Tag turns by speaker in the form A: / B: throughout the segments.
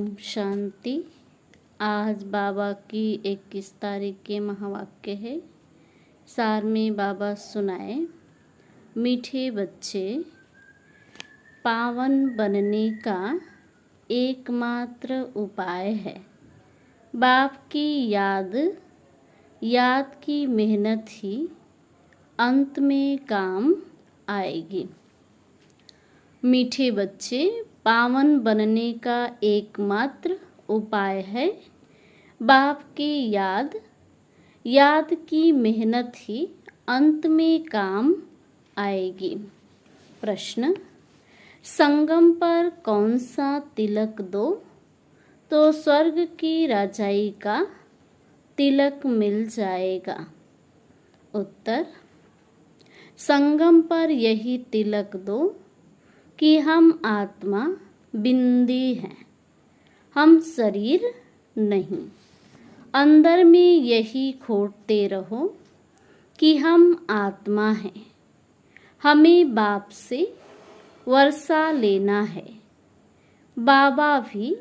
A: ओम शांति। आज बाबा की 21 तारीख के महावाक्य है। सार में बाबा सुनाए, मीठे बच्चे, पावन बनने का एकमात्र उपाय है बाप की याद की मेहनत ही अंत में काम आएगी। मीठे बच्चे, पावन बनने का एकमात्र उपाय है बाप की याद की मेहनत ही अंत में काम आएगी। प्रश्न, संगम पर कौन सा तिलक दो तो स्वर्ग की राजाई का तिलक मिल जाएगा? उत्तर, संगम पर यही तिलक दो कि हम आत्मा बिंदी हैं, हम शरीर नहीं। अंदर में यही खोटते रहो कि हम आत्मा हैं, हमें बाप से वर्षा लेना है। बाबा भी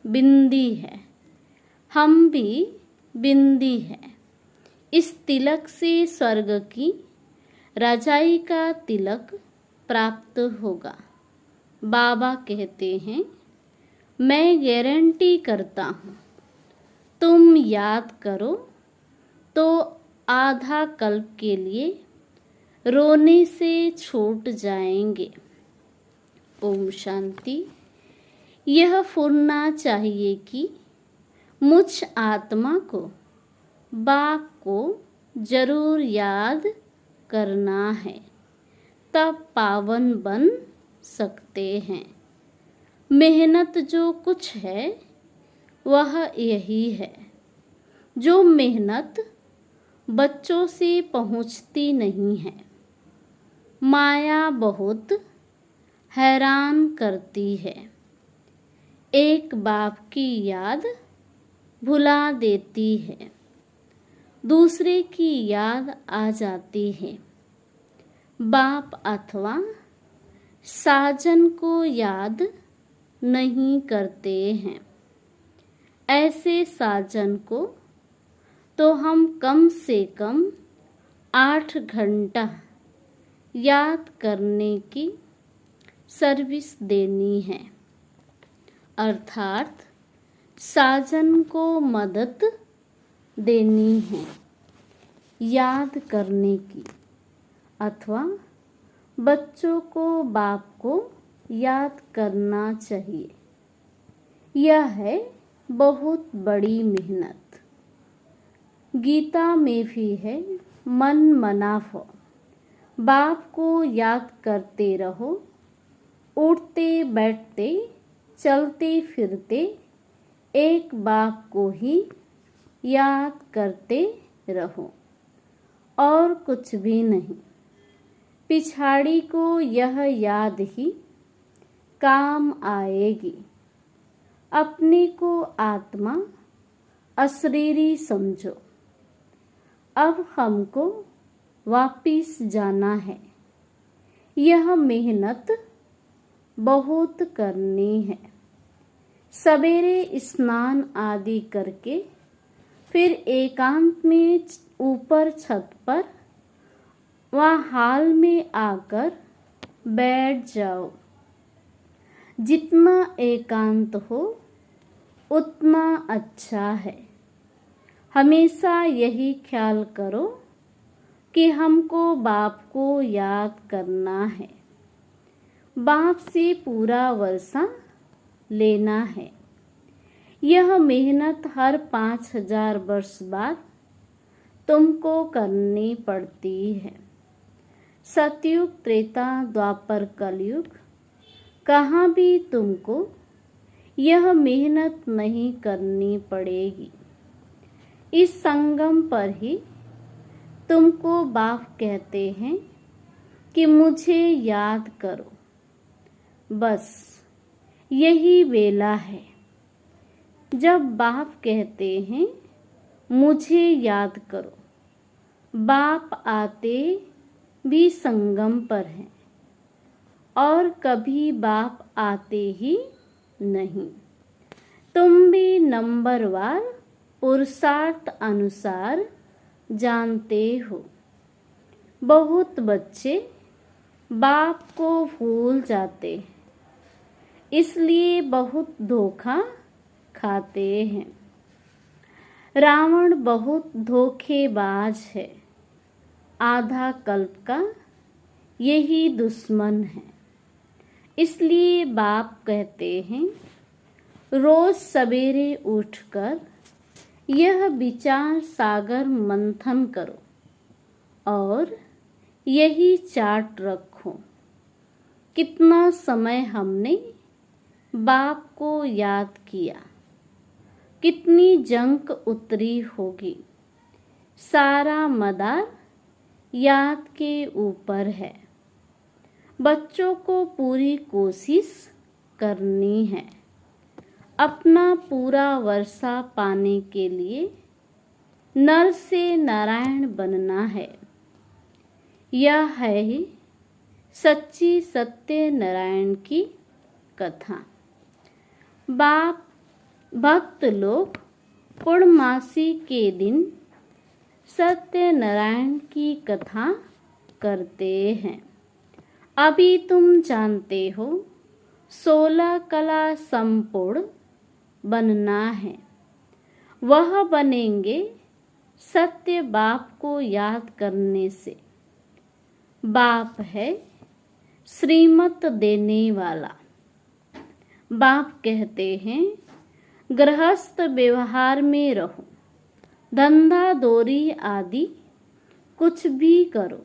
A: बिंदी है, हम भी बिंदी है। इस तिलक से स्वर्ग की राजाई का तिलक प्राप्त होगा। बाबा कहते हैं, मैं गारंटी करता हूँ, तुम याद करो तो आधा कल्प के लिए रोने से छूट जाएंगे। ओम शांति। यह फुरना चाहिए कि मुझ आत्मा को बाप को जरूर याद करना है, तब पावन बन सकते हैं। मेहनत जो कुछ है वह यही है। जो मेहनत बच्चों से पहुंचती नहीं है। माया बहुत हैरान करती है। एक बाप की याद भुला देती है, दूसरे की याद आ जाती है। बाप अथवा साजन को याद नहीं करते हैं। ऐसे साजन को तो हम कम से कम 8 घंटा याद करने की सर्विस देनी है। अर्थात साजन को मदद देनी है याद करने की, अथवा बच्चों को बाप को याद करना चाहिए। यह है बहुत बड़ी मेहनत। गीता में भी है, मन मनाफो। बाप को याद करते रहो, उठते बैठते चलते फिरते एक बाप को ही याद करते रहो और कुछ भी नहीं। पिछाड़ी को यह याद ही काम आएगी। अपने को आत्मा अशरीरी समझो। अब हमको वापिस जाना है। यह मेहनत बहुत करनी है। सवेरे स्नान आदि करके फिर एकांत में ऊपर छत पर वहाँ हाल में आकर बैठ जाओ। जितना एकांत हो उतना अच्छा है। हमेशा यही ख्याल करो कि हमको बाप को याद करना है, बाप से पूरा वर्षा लेना है। यह मेहनत हर 5000 वर्ष बाद तुमको करनी पड़ती है। सतयुग, त्रेता, द्वापर, कलयुग, कहाँ भी तुमको यह मेहनत नहीं करनी पड़ेगी। इस संगम पर ही तुमको बाप कहते हैं कि मुझे याद करो। बस यही वेला है जब बाप कहते हैं मुझे याद करो। बाप आते भी संगम पर हैं और कभी बाप आते ही नहीं। तुम भी नंबरवार पुरुषार्थ अनुसार जानते हो। बहुत बच्चे बाप को भूल जाते हैं, इसलिए बहुत धोखा खाते हैं। रावण बहुत धोखेबाज है। आधा कल्प का यही दुश्मन है। इसलिए बाप कहते हैं, रोज सवेरे उठकर यह विचार सागर मंथन करो और यही चार्ट रखो। कितना समय हमने बाप को याद किया, कितनी जंक उतरी होगी। सारा मदार याद के ऊपर है। बच्चों को पूरी कोशिश करनी है। अपना पूरा वर्षा पाने के लिए नर से नारायण बनना है। यह है सच्ची सत्य नारायण की कथा। बाप भक्त लोग पूर्णमासी के दिन सत्यनारायण की कथा करते हैं। अभी तुम जानते हो 16 कला संपूर्ण बनना है। वह बनेंगे सत्य बाप को याद करने से। बाप है श्रीमत देने वाला। बाप कहते हैं, गृहस्थ व्यवहार में रहो, धंधा दोरी आदि कुछ भी करो,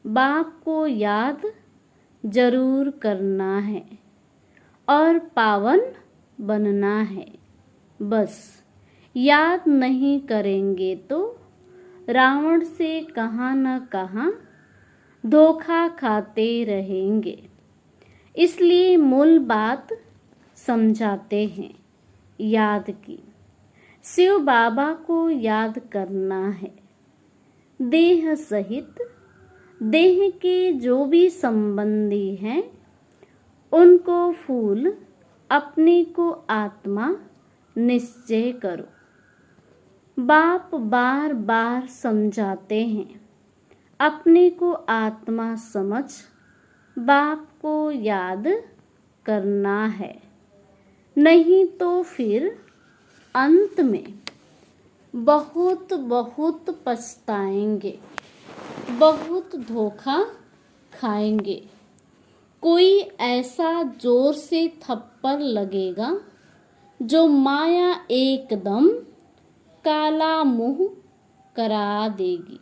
A: बाप को याद जरूर करना है और पावन बनना है। बस याद नहीं करेंगे तो रावण से कहाँ न कहाँ धोखा खाते रहेंगे। इसलिए मूल बात समझाते हैं, याद की। शिव बाबा को याद करना है। देह सहित देह के जो भी संबंधी हैं उनको फूल, अपने को आत्मा निश्चय करो। बाप बार बार समझाते हैं, अपने को आत्मा समझ बाप को याद करना है। नहीं तो फिर अंत में बहुत बहुत पछताएंगे, बहुत धोखा खाएंगे। कोई ऐसा जोर से थप्पड़ लगेगा जो माया एकदम काला मुंह करा देगी।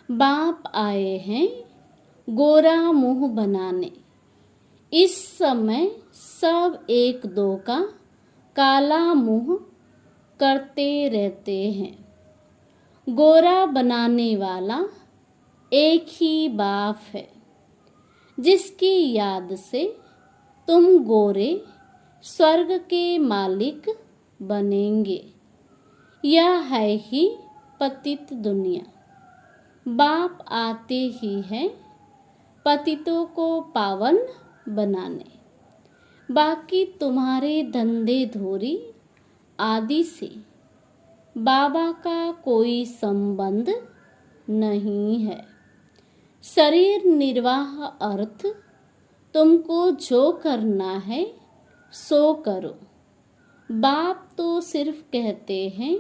A: बाप आए हैं गोरा मुंह बनाने। इस समय सब एक दो का काला मुंह करते रहते हैं। गोरा बनाने वाला एक ही बाप है, जिसकी याद से तुम गोरे स्वर्ग के मालिक बनेंगे। यह है ही पतित दुनिया। बाप आते ही हैं पतितों को पावन बनाने। बाकी तुम्हारे धंधे धोरी आदि से बाबा का कोई संबंध नहीं है। शरीर निर्वाह अर्थ तुमको जो करना है सो करो। बाप तो सिर्फ कहते हैं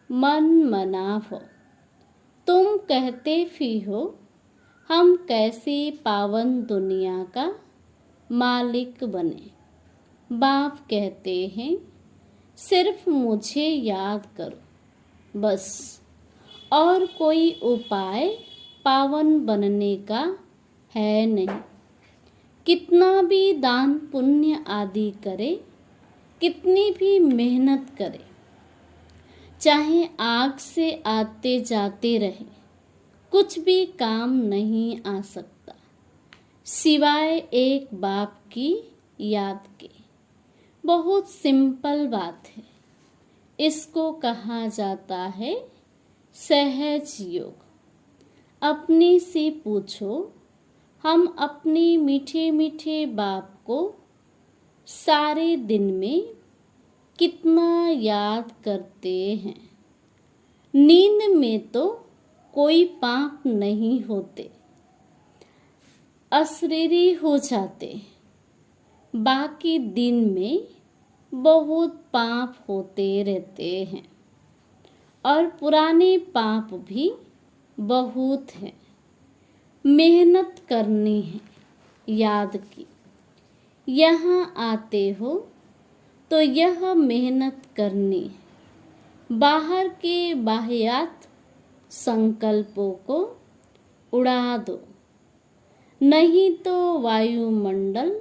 A: मन मनाओ। तुम कहते भी हो हम कैसे पावन दुनिया का मालिक बने। बाप कहते हैं सिर्फ मुझे याद करो बस, और कोई उपाय पावन बनने का है नहीं। कितना भी दान पुण्य आदि करे, कितनी भी मेहनत करे, चाहे आग से आते जाते रहे, कुछ भी काम नहीं आ सकता सिवाय एक बाप की याद के। बहुत सिंपल बात है। इसको कहा जाता है सहज योग। अपने से पूछो, हम अपने मीठे मीठे बाप को सारे दिन में कितना याद करते हैं। नींद में तो कोई पाप नहीं होते, अशरीरी हो जाते। बाकी दिन में बहुत पाप होते रहते हैं और पुराने पाप भी बहुत हैं। मेहनत करनी है याद की। यहाँ आते हो तो यह मेहनत करनी है। बाहर के बाह्यात संकल्पों को उड़ा दो, नहीं तो वायुमंडल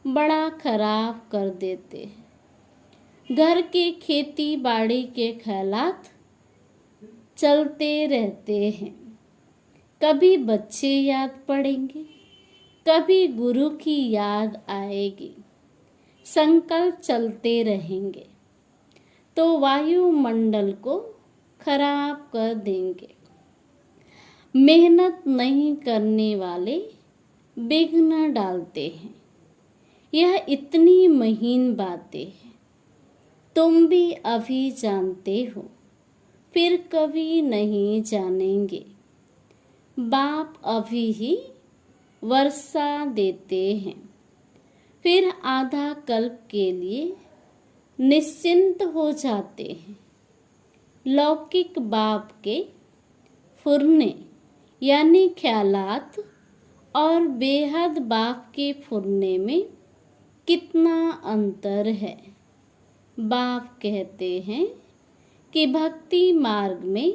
A: बड़ा खराब कर देते हैं। घर के खेती बाड़ी के ख्यालात चलते रहते हैं। कभी बच्चे याद पड़ेंगे, कभी गुरु की याद आएगी। संकल्प चलते रहेंगे तो वायुमंडल को खराब कर देंगे। मेहनत नहीं करने वाले विघ्न डालते हैं। यह इतनी महीन बातें हैं, तुम भी अभी जानते हो, फिर कभी नहीं जानेंगे। बाप अभी ही वर्षा देते हैं, फिर आधा कल्प के लिए निश्चिंत हो जाते हैं। लौकिक बाप के फुरने यानी ख्यालात और बेहद बाप के फुरने में कितना अंतर है। बाप कहते हैं कि भक्ति मार्ग में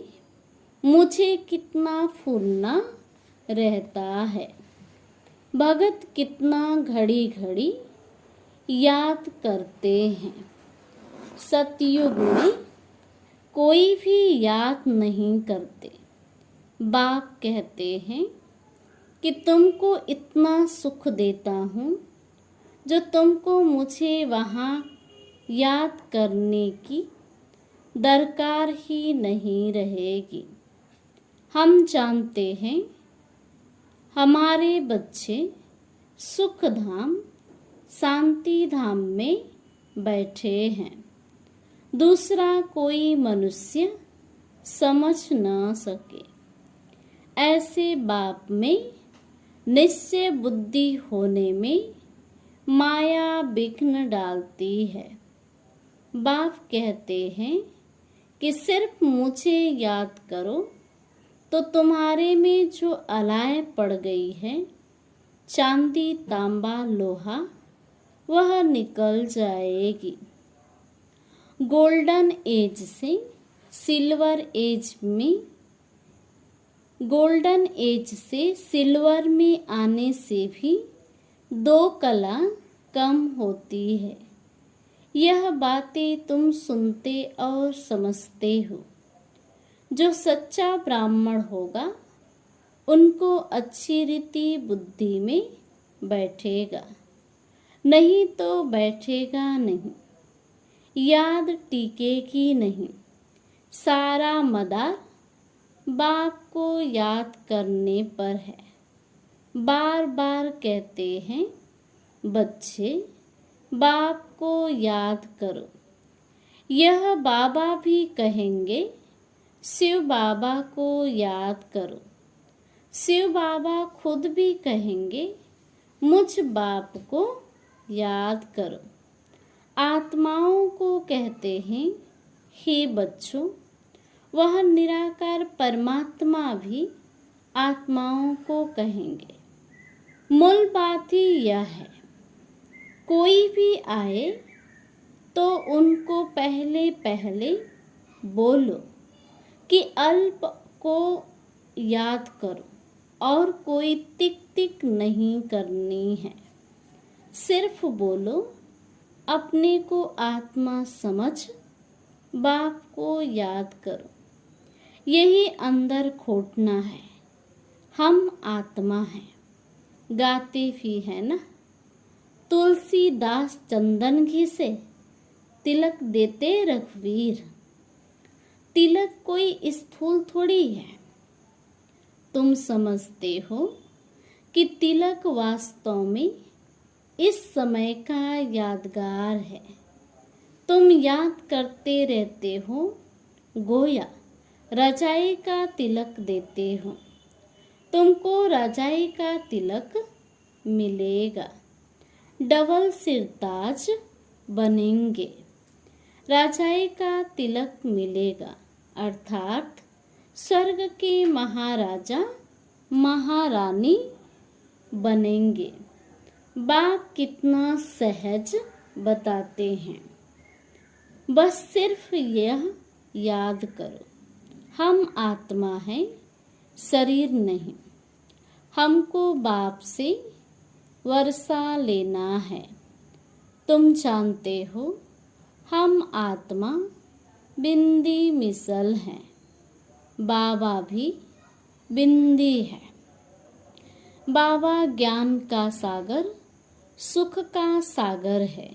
A: मुझे कितना फुरना रहता है। भगत कितना घड़ी घड़ी याद करते हैं। सतयुग में कोई भी याद नहीं करते। बाप कहते हैं कि तुमको इतना सुख देता हूँ जो तुमको मुझे वहाँ याद करने की दरकार ही नहीं रहेगी। हम जानते हैं हमारे बच्चे सुख धाम शांति धाम में बैठे हैं। दूसरा कोई मनुष्य समझ न सके। ऐसे बाप में निश्चय बुद्धि होने में माया विघ्न डालती है। बाप कहते हैं कि सिर्फ मुझे याद करो तो तुम्हारे में जो अलाय पड़ गई है, चांदी तांबा लोहा, वह निकल जाएगी। गोल्डन एज से सिल्वर एज में, गोल्डन एज से सिल्वर में आने से भी 2 कला कम होती है। यह बातें तुम सुनते और समझते हो। जो सच्चा ब्राह्मण होगा उनको अच्छी रीति बुद्धि में बैठेगा, नहीं तो बैठेगा नहीं। याद टिकेगी नहीं। सारा मदार बाप को याद करने पर है। बार बार कहते हैं बच्चे बाप को याद करो। यह बाबा भी कहेंगे शिव बाबा को याद करो। शिव बाबा खुद भी कहेंगे मुझ बाप को याद करो। आत्माओं को कहते हैं हे बच्चों, वह निराकार परमात्मा भी आत्माओं को कहेंगे। मूल बात ही यह है, कोई भी आए तो उनको पहले पहले बोलो कि अल्प को याद करो और कोई टिक टिक नहीं करनी है। सिर्फ बोलो अपने को आत्मा समझ बाप को याद करो। यही अंदर खोटना है। हम आत्मा हैं, गाते भी है ना। तुलसीदास चंदन घी से तिलक देते रघुवीर। तिलक कोई स्थूल थोड़ी है। तुम समझते हो कि तिलक वास्तव में इस समय का यादगार है। तुम याद करते रहते हो, गोया रजाई का तिलक देते हो। तुमको रजाई का तिलक मिलेगा, डबल सिरताज बनेंगे। रजाई का तिलक मिलेगा अर्थात स्वर्ग के महाराजा महारानी बनेंगे। बाप कितना सहज बताते हैं। बस सिर्फ यह याद करो, हम आत्मा हैं, शरीर नहीं। हमको बाप से वर्षा लेना है। तुम जानते हो हम आत्मा बिंदी मिसल हैं, बाबा भी बिंदी है। बाबा ज्ञान का सागर, सुख का सागर है।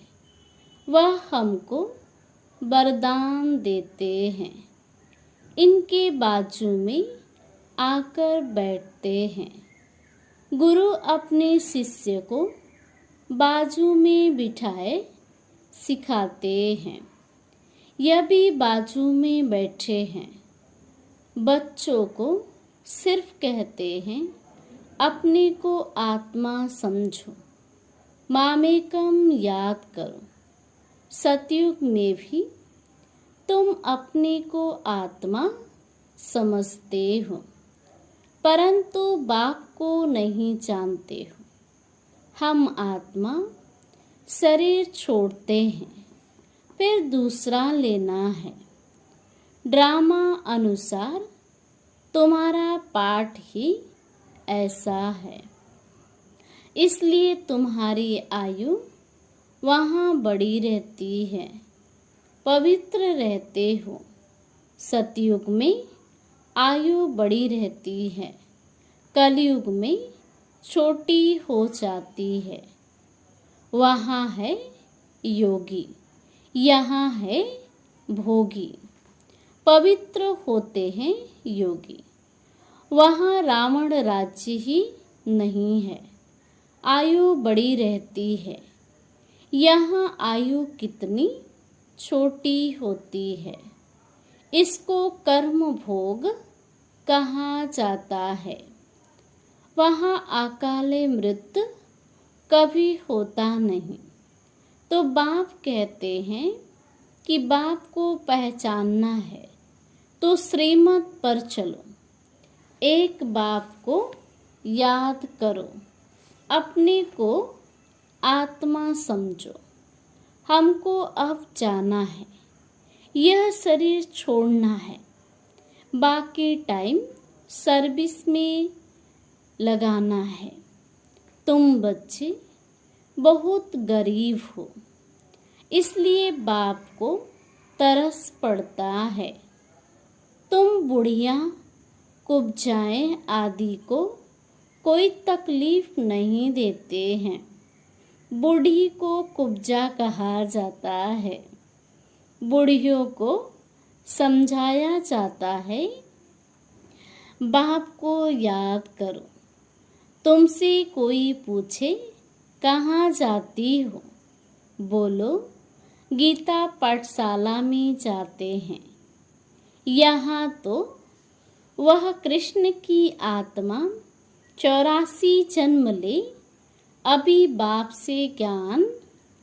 A: वह हमको वरदान देते हैं। इनके बाजू में आकर बैठते हैं। गुरु अपने शिष्य को बाजू में बिठाए सिखाते हैं। यह भी बाजू में बैठे हैं। बच्चों को सिर्फ कहते हैं अपने को आत्मा समझो, मामेकम याद करो। सतयुग में भी तुम अपने को आत्मा समझते हो, परंतु बाप को नहीं जानते हो। हम आत्मा शरीर छोड़ते हैं, फिर दूसरा लेना है। ड्रामा अनुसार तुम्हारा पाठ ही ऐसा है, इसलिए तुम्हारी आयु वहाँ बड़ी रहती है, पवित्र रहते हो। सतयुग में आयु बड़ी रहती है, कलयुग में छोटी हो जाती है। वहाँ है योगी, यहाँ है भोगी। पवित्र होते हैं योगी। वहाँ रावण राज्य ही नहीं है, आयु बड़ी रहती है। यहाँ आयु कितनी छोटी होती है। इसको कर्म भोग कहा जाता है। वहाँ अकाले मृत्यु कभी होता नहीं। तो बाप कहते हैं कि बाप को पहचानना है तो श्रीमत पर चलो। एक बाप को याद करो, अपने को आत्मा समझो। हमको अब जाना है, यह शरीर छोड़ना है। बाकी टाइम सर्विस में लगाना है। तुम बच्चे बहुत गरीब हो, इसलिए बाप को तरस पड़ता है। तुम बुढ़िया कुब्जाएं आदि को कोई तकलीफ नहीं देते हैं। बूढ़ी को कुब्जा कहा जाता है। बूढ़ियों को समझाया जाता है, बाप को याद करो। तुमसे कोई पूछे कहाँ जाती हो, बोलो गीता पाठशाला में जाते हैं। यहाँ तो वह कृष्ण की आत्मा 84 जन्म ले अभी बाप से ज्ञान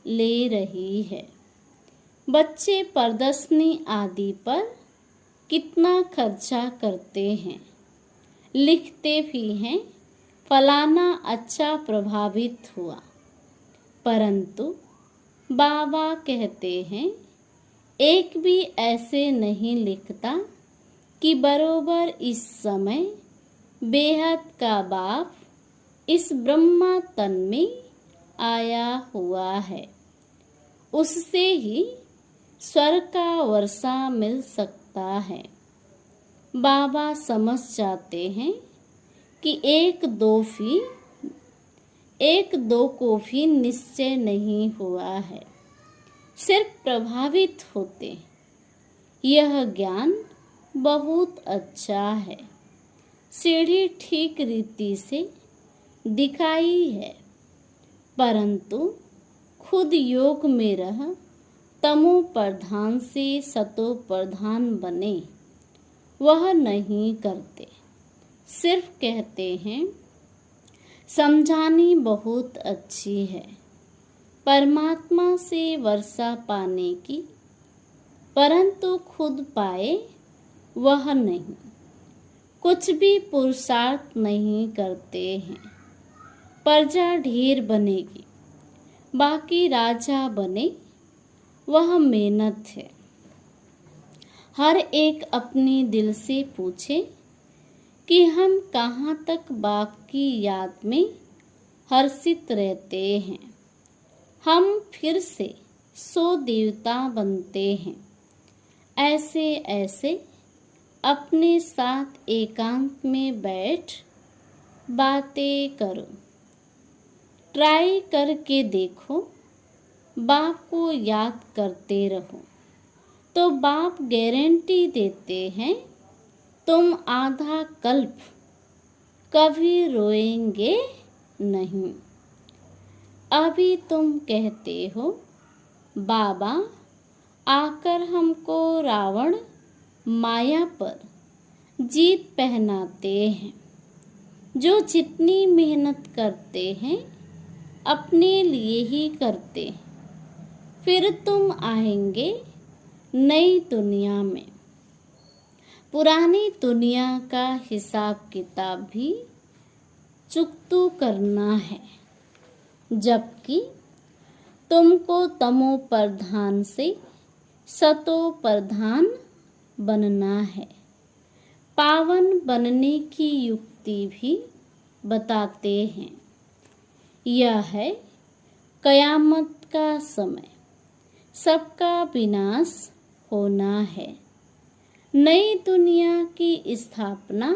A: ले रही है। बच्चे प्रदर्शनी आदि पर कितना खर्चा करते हैं, लिखते भी हैं फलाना अच्छा प्रभावित हुआ, परंतु बाबा कहते हैं एक भी ऐसे नहीं लिखता कि बरोबर इस समय बेहद का बाप इस ब्रह्मा तन में आया हुआ है। उससे ही स्वर्ग का वर्षा मिल सकता है। बाबा समझ जाते हैं कि एक दो को भी निश्चय नहीं हुआ है, सिर्फ प्रभावित होते। यह ज्ञान बहुत अच्छा है। सीढ़ी ठीक रीति से दिखाई है, परंतु खुद योग में रह तमो प्रधान से सतो प्रधान बने, वह नहीं करते। सिर्फ कहते हैं समझानी बहुत अच्छी है परमात्मा से वर्षा पाने की, परंतु खुद पाए वह नहीं। कुछ भी पुरुषार्थ नहीं करते हैं। प्रजा ढेर बनेगी, बाकी राजा बने वह मेहनत है। हर एक अपने दिल से पूछे कि हम कहाँ तक बाप की याद में हर्षित रहते हैं। हम फिर से 100 देवता बनते हैं। ऐसे ऐसे अपने साथ एकांत में बैठ बातें करो। ट्राई करके देखो, बाप को याद करते रहो तो बाप गारंटी देते हैं तुम आधा कल्प कभी रोएंगे नहीं। अभी तुम कहते हो बाबा आकर हमको रावण माया पर जीत पहनाते हैं। जो जितनी मेहनत करते हैं अपने लिए ही करते हैं। फिर तुम आएंगे नई दुनिया में। पुरानी दुनिया का हिसाब किताब भी चुकतू करना है, जबकि तुमको तमो प्रधान से सतो प्रधान बनना है। पावन बनने की युक्ति भी बताते हैं। यह है कयामत का समय, सबका विनाश होना है। नई दुनिया की स्थापना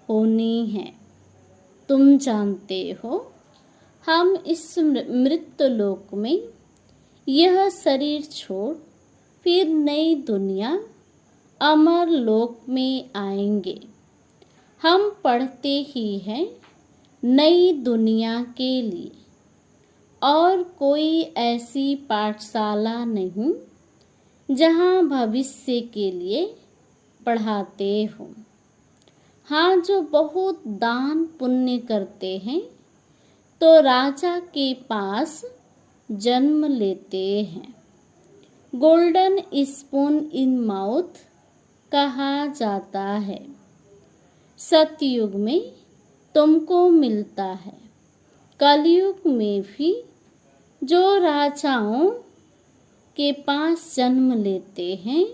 A: होनी है। तुम जानते हो हम इस मृत लोक में यह शरीर छोड़ फिर नई दुनिया अमर लोक में आएंगे। हम पढ़ते ही हैं नई दुनिया के लिए, और कोई ऐसी पाठशाला नहीं जहाँ भविष्य के लिए पढ़ाते हो। हाँ, जो बहुत दान पुण्य करते हैं तो राजा के पास जन्म लेते हैं। गोल्डन स्पून इन माउथ कहा जाता है। सतयुग में तुमको मिलता है। कलयुग में भी जो राजाओं के पास जन्म लेते हैं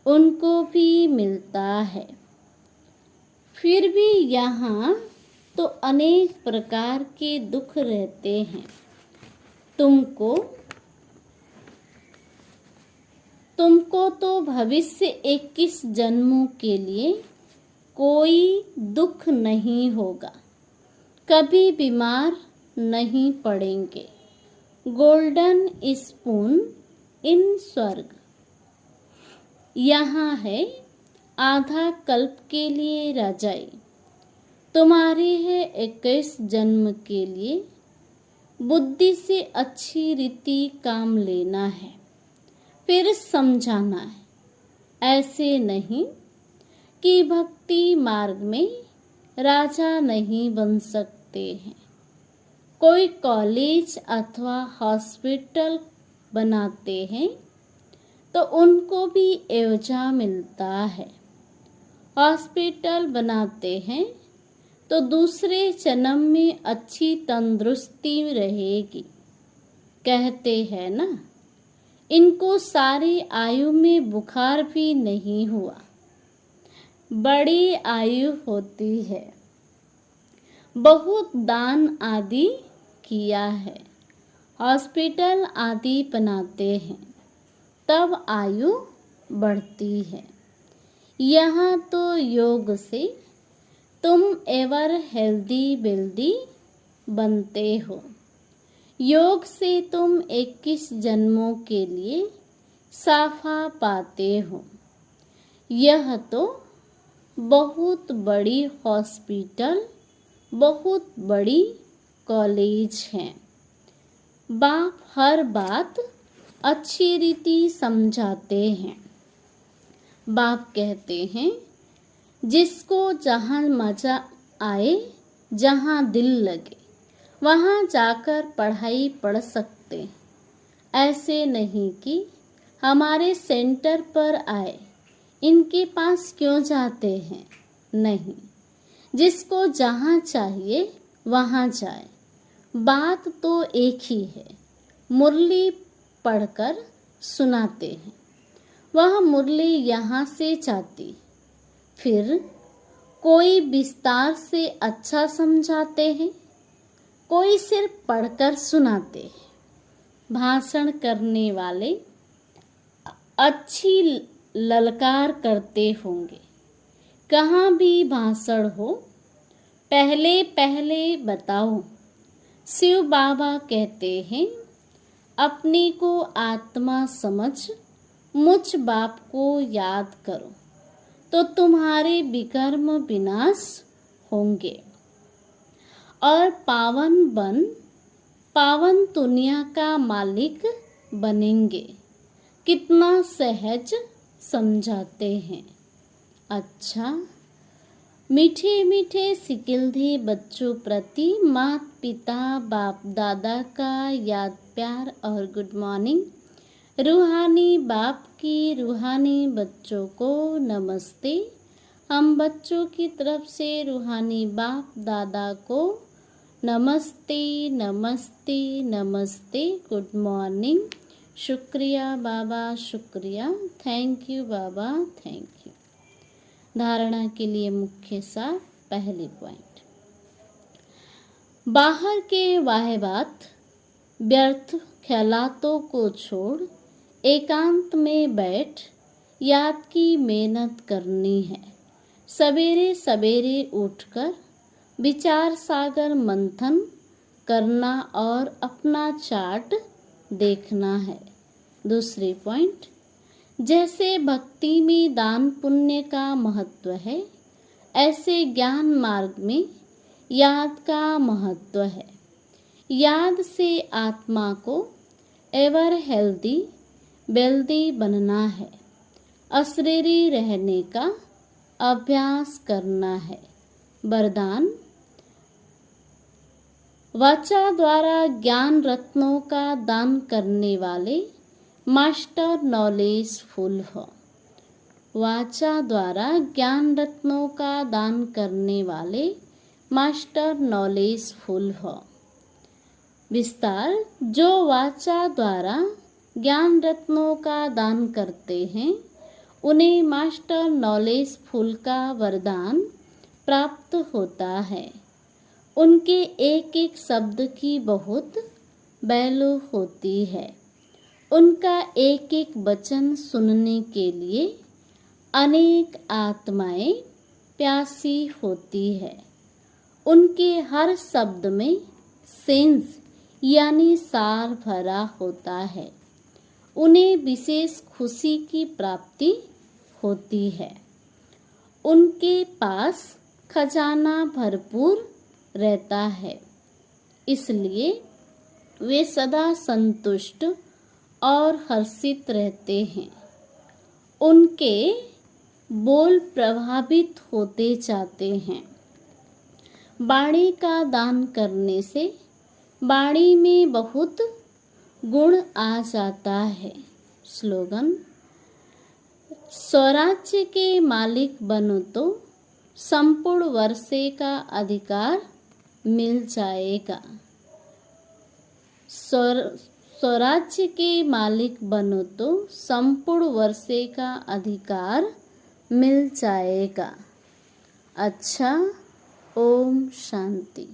A: उनको भी मिलता है। फिर भी यहाँ तो अनेक प्रकार के दुख रहते हैं। तुमको तो भविष्य 21 जन्मों के लिए कोई दुख नहीं होगा। कभी बीमार नहीं पड़ेंगे। गोल्डन स्पून इन स्वर्ग। यहाँ है आधा कल्प के लिए रजाई। तुम्हारी है 21 जन्म के लिए। बुद्धि से अच्छी रीति काम लेना है, फिर समझाना है। ऐसे नहीं कि भक्ति मार्ग में राजा नहीं बन सकते हैं। कोई कॉलेज अथवा हॉस्पिटल बनाते हैं तो उनको भी एवजा मिलता है। हॉस्पिटल बनाते हैं तो दूसरे जन्म में अच्छी तंदुरुस्ती रहेगी। कहते हैं ना, इनको सारी आयु में बुखार भी नहीं हुआ। बड़ी आयु होती है। बहुत दान आदि किया है। हॉस्पिटल आदि बनाते हैं तब आयु बढ़ती है। यहाँ तो योग से तुम एवर हेल्दी वेल्दी बनते हो। योग से तुम 21 जन्मों के लिए साफा पाते हो। यह तो बहुत बड़ी हॉस्पिटल, बहुत बड़ी कॉलेज है। बाप हर बात अच्छी रीति समझाते हैं। बाप कहते हैं, जिसको जहाँ मज़ा आए, जहाँ दिल लगे, वहाँ जाकर पढ़ाई पढ़ सकते। ऐसे नहीं कि हमारे सेंटर पर आए, इनके पास क्यों जाते हैं। नहीं, जिसको जहाँ चाहिए वहाँ जाए। बात तो एक ही है। मुरली पढ़कर सुनाते हैं, वह मुरली यहाँ से जाती। फिर कोई विस्तार से अच्छा समझाते हैं, कोई सिर्फ पढ़कर सुनाते हैं। भाषण करने वाले अच्छी ललकार करते होंगे। कहाँ भी भाषण हो, पहले पहले बताओ। शिव बाबा कहते हैं, अपने को आत्मा समझ मुझ बाप को याद करो, तो तुम्हारे विकर्म विनाश होंगे और पावन दुनिया का मालिक बनेंगे। कितना सहज समझाते हैं। अच्छा, मीठे मीठे सिकिल्धे बच्चों प्रति माता पिता बाप दादा का याद प्यार और गुड मॉर्निंग। रूहानी बाप की रूहानी बच्चों को नमस्ते। हम बच्चों की तरफ से रूहानी बाप दादा को नमस्ते नमस्ते नमस्ते, गुड मॉर्निंग। शुक्रिया बाबा, शुक्रिया। Thank you Baba, thank you. धारणा के लिए मुख्य सार। पहली पॉइंट, बाहर के वाहवात व्यर्थ ख्यालातों को छोड़ एकांत में बैठ याद की मेहनत करनी है। सवेरे सवेरे उठकर विचार सागर मंथन करना और अपना चार्ट देखना है। दूसरी पॉइंट, जैसे भक्ति में दान पुण्य का महत्व है, ऐसे ज्ञान मार्ग में याद का महत्व है। याद से आत्मा को एवर हेल्दी वेल्दी बनना है। अशरीरी रहने का अभ्यास करना है। वरदान, वाचा द्वारा ज्ञान रत्नों का दान करने वाले मास्टर नॉलेज फुल हो। वाचा द्वारा ज्ञान रत्नों का दान करने वाले मास्टर नॉलेज फुल हो। विस्तार, जो वाचा द्वारा ज्ञान रत्नों का दान करते हैं, उन्हें मास्टर नॉलेज फुल का वरदान प्राप्त होता है। उनके एक एक शब्द की बहुत वैल्यू होती है। उनका एक एक वचन सुनने के लिए अनेक आत्माएं प्यासी होती है। उनके हर शब्द में सेंस यानी सार भरा होता है। उन्हें विशेष खुशी की प्राप्ति होती है। उनके पास खजाना भरपूर रहता है, इसलिए वे सदा संतुष्ट और हर्षित रहते हैं। उनके बोल प्रभावित होते जाते हैं। वाणी का दान करने से वाणी में बहुत गुण आ जाता है। स्लोगन, स्वराज्य के मालिक बनो तो संपूर्ण वर्षे का अधिकार मिल जाएगा। स्वराज्य के मालिक बनो तो संपूर्ण वर्षे का अधिकार मिल जाएगा। अच्छा, ओम शांति।